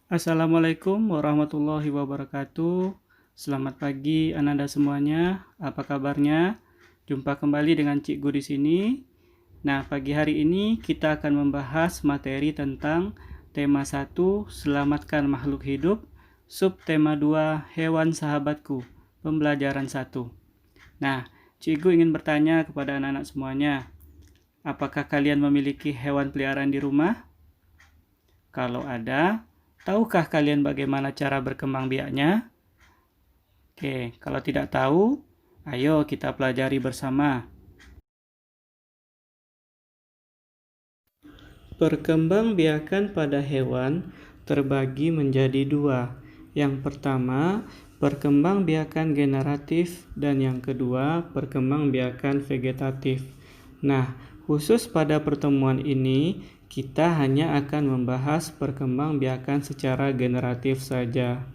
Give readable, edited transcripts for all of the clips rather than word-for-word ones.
Assalamualaikum warahmatullahi wabarakatuh. Selamat pagi Ananda semuanya. Apa kabarnya? Jumpa kembali dengan Cikgu di sini. Nah, pagi hari ini kita akan membahas materi tentang tema 1, selamatkan makhluk hidup, subtema 2, hewan sahabatku, pembelajaran 1. Nah, Cikgu ingin bertanya kepada anak-anak semuanya, apakah kalian memiliki hewan peliharaan di rumah? Kalau ada, tahukah kalian bagaimana cara berkembang biaknya? Oke, kalau tidak tahu, ayo kita pelajari bersama. Perkembangbiakan pada hewan terbagi menjadi dua. Yang pertama, perkembangbiakan generatif, dan yang kedua, perkembangbiakan vegetatif. Nah, khusus pada pertemuan ini, kita hanya akan membahas perkembangbiakan secara generatif saja.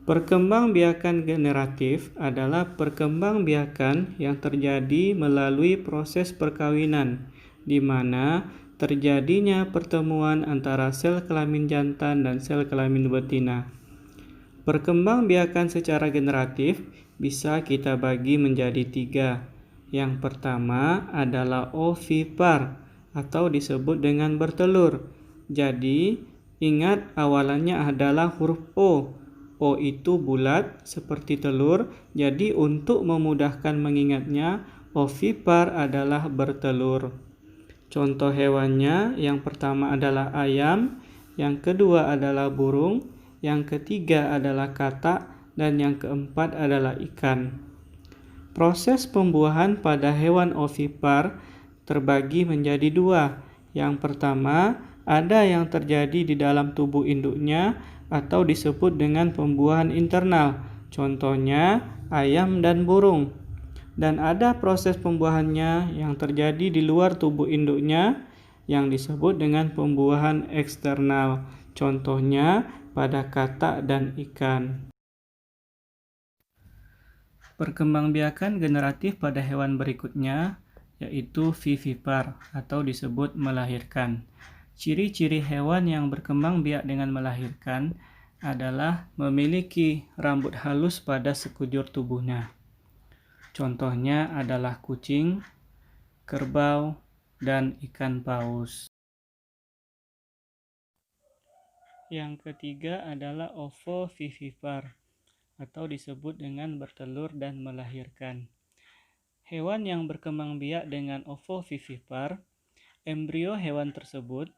Perkembangbiakan generatif adalah perkembangbiakan yang terjadi melalui proses perkawinan, di mana terjadinya pertemuan antara sel kelamin jantan dan sel kelamin betina. Perkembangbiakan secara generatif bisa kita bagi menjadi 3. Yang pertama adalah ovipar atau disebut dengan bertelur. Jadi, ingat awalannya adalah huruf O. O itu bulat seperti telur, jadi untuk memudahkan mengingatnya, ovipar adalah bertelur. Contoh hewannya, yang pertama adalah ayam, yang kedua adalah burung, yang ketiga adalah katak, dan yang keempat adalah ikan. Proses pembuahan pada hewan ovipar terbagi menjadi 2. Yang pertama, ada yang terjadi di dalam tubuh induknya atau disebut dengan pembuahan internal. Contohnya, ayam dan burung. Dan ada proses pembuahannya yang terjadi di luar tubuh induknya yang disebut dengan pembuahan eksternal. Contohnya pada katak dan ikan. Perkembangbiakan generatif pada hewan berikutnya yaitu vivipar atau disebut melahirkan. Ciri-ciri hewan yang berkembang biak dengan melahirkan adalah memiliki rambut halus pada sekujur tubuhnya. Contohnya adalah kucing, kerbau, dan ikan paus. Yang ketiga adalah ovovivipar atau disebut dengan bertelur dan melahirkan. Hewan yang berkembang biak dengan ovovivipar, embrio hewan tersebut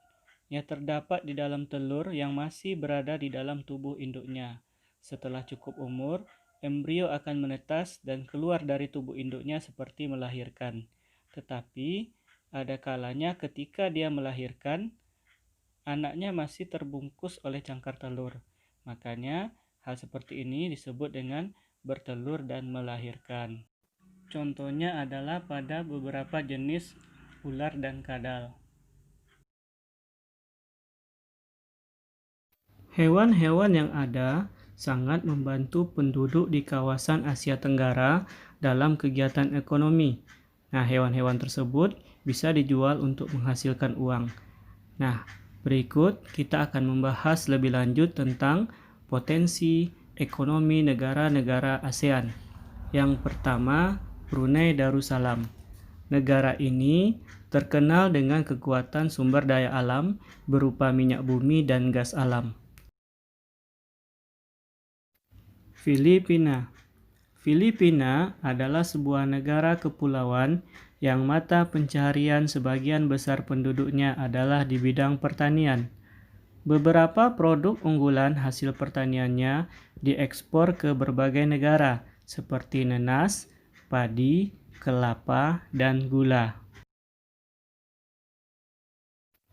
terdapat di dalam telur yang masih berada di dalam tubuh induknya. Setelah cukup umur, embrio akan menetas dan keluar dari tubuh induknya seperti melahirkan. Tetapi, ada kalanya ketika dia melahirkan, anaknya masih terbungkus oleh cangkar telur. Makanya, hal seperti ini disebut dengan bertelur dan melahirkan. Contohnya adalah pada beberapa jenis ular dan kadal. Hewan-hewan yang ada sangat membantu penduduk di kawasan Asia Tenggara dalam kegiatan ekonomi. Nah, hewan-hewan tersebut bisa dijual untuk menghasilkan uang. Nah, berikut kita akan membahas lebih lanjut tentang potensi ekonomi negara-negara ASEAN. Yang pertama, Brunei Darussalam. Negara ini terkenal dengan kekuatan sumber daya alam berupa minyak bumi dan gas alam. Filipina. Filipina adalah sebuah negara kepulauan yang mata pencaharian sebagian besar penduduknya adalah di bidang pertanian. Beberapa produk unggulan hasil pertaniannya diekspor ke berbagai negara seperti nanas, padi, kelapa, dan gula.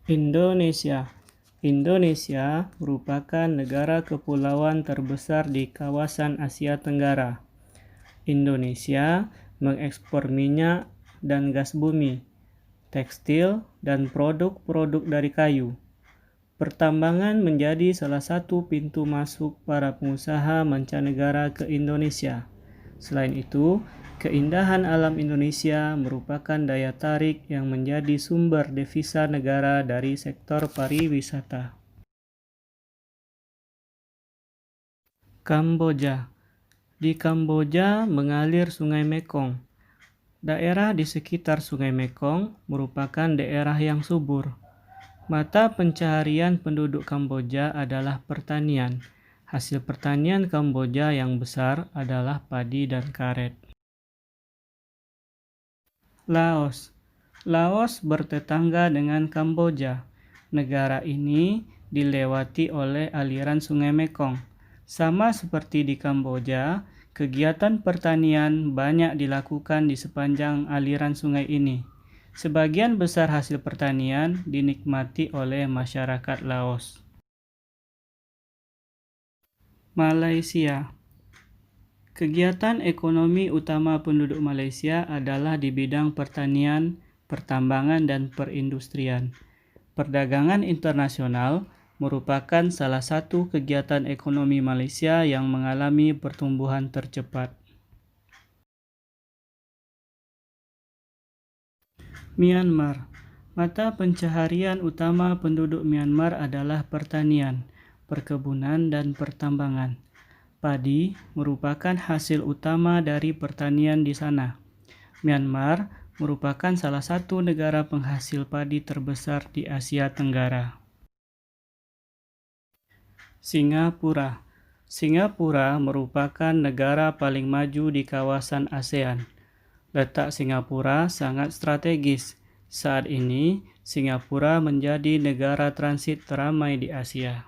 Indonesia. Indonesia merupakan negara kepulauan terbesar di kawasan Asia Tenggara. Indonesia mengekspor minyak dan gas bumi, tekstil, dan produk-produk dari kayu. Pertambangan menjadi salah satu pintu masuk para pengusaha mancanegara ke Indonesia. Selain itu, keindahan alam Indonesia merupakan daya tarik yang menjadi sumber devisa negara dari sektor pariwisata. Kamboja. Di Kamboja mengalir Sungai Mekong. Daerah di sekitar Sungai Mekong merupakan daerah yang subur. Mata pencaharian penduduk Kamboja adalah pertanian. Hasil pertanian Kamboja yang besar adalah padi dan karet. Laos. Laos bertetangga dengan Kamboja. Negara ini dilewati oleh aliran Sungai Mekong. Sama seperti di Kamboja, kegiatan pertanian banyak dilakukan di sepanjang aliran sungai ini. Sebagian besar hasil pertanian dinikmati oleh masyarakat Laos. Malaysia. Kegiatan ekonomi utama penduduk Malaysia adalah di bidang pertanian, pertambangan, dan perindustrian. Perdagangan internasional merupakan salah satu kegiatan ekonomi Malaysia yang mengalami pertumbuhan tercepat. Myanmar. Mata pencaharian utama penduduk Myanmar adalah pertanian, perkebunan, dan pertambangan. Padi merupakan hasil utama dari pertanian di sana. Myanmar merupakan salah satu negara penghasil padi terbesar di Asia Tenggara. Singapura. Singapura merupakan negara paling maju di kawasan ASEAN. Letak Singapura sangat strategis. Saat ini, Singapura menjadi negara transit teramai di Asia.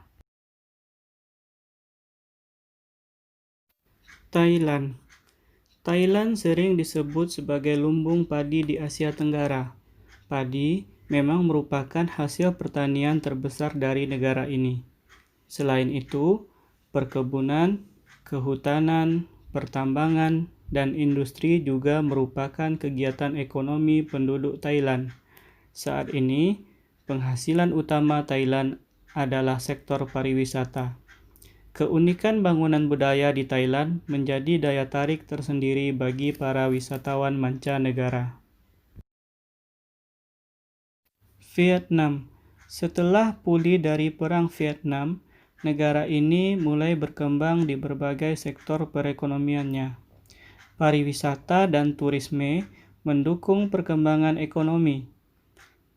Thailand. Thailand sering disebut sebagai lumbung padi di Asia Tenggara. Padi memang merupakan hasil pertanian terbesar dari negara ini. Selain itu, perkebunan, kehutanan, pertambangan, dan industri juga merupakan kegiatan ekonomi penduduk Thailand. Saat ini, penghasilan utama Thailand adalah sektor pariwisata. Keunikan bangunan budaya di Thailand menjadi daya tarik tersendiri bagi para wisatawan mancanegara. Vietnam. Setelah pulih dari Perang Vietnam, negara ini mulai berkembang di berbagai sektor perekonomiannya. Pariwisata dan turisme mendukung perkembangan ekonomi.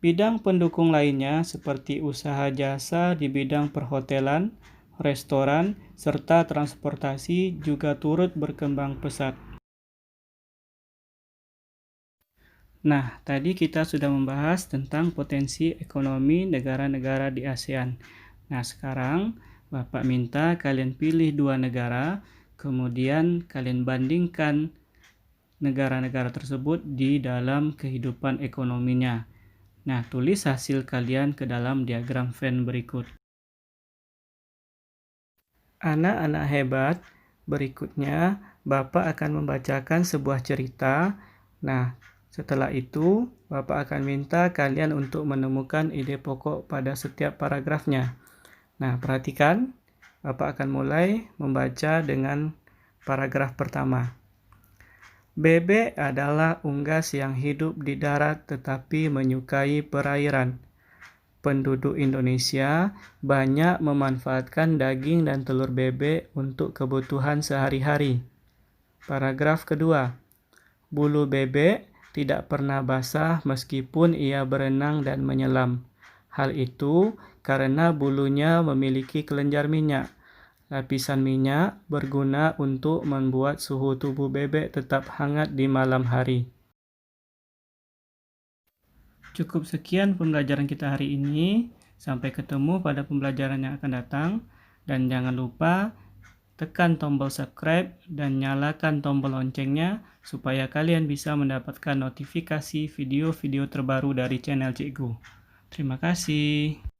Bidang pendukung lainnya seperti usaha jasa di bidang perhotelan, restoran, serta transportasi juga turut berkembang pesat. Nah, tadi kita sudah membahas tentang potensi ekonomi negara-negara di ASEAN. Nah, sekarang Bapak minta kalian pilih 2 negara, kemudian kalian bandingkan negara-negara tersebut di dalam kehidupan ekonominya. Nah, tulis hasil kalian ke dalam diagram Venn berikut. Anak-anak hebat, berikutnya Bapak akan membacakan sebuah cerita. Nah, setelah itu Bapak akan minta kalian untuk menemukan ide pokok pada setiap paragrafnya. Nah, perhatikan, Bapak akan mulai membaca dengan paragraf pertama. Bebek adalah unggas yang hidup di darat tetapi menyukai perairan. Penduduk Indonesia banyak memanfaatkan daging dan telur bebek untuk kebutuhan sehari-hari. Paragraf kedua. Bulu bebek tidak pernah basah meskipun ia berenang dan menyelam. Hal itu karena bulunya memiliki kelenjar minyak. Lapisan minyak berguna untuk membuat suhu tubuh bebek tetap hangat di malam hari. Cukup sekian pembelajaran kita hari ini. Sampai ketemu pada pembelajaran yang akan datang. Dan jangan lupa tekan tombol subscribe dan nyalakan tombol loncengnya supaya kalian bisa mendapatkan notifikasi video-video terbaru dari channel Cikgu. Terima kasih.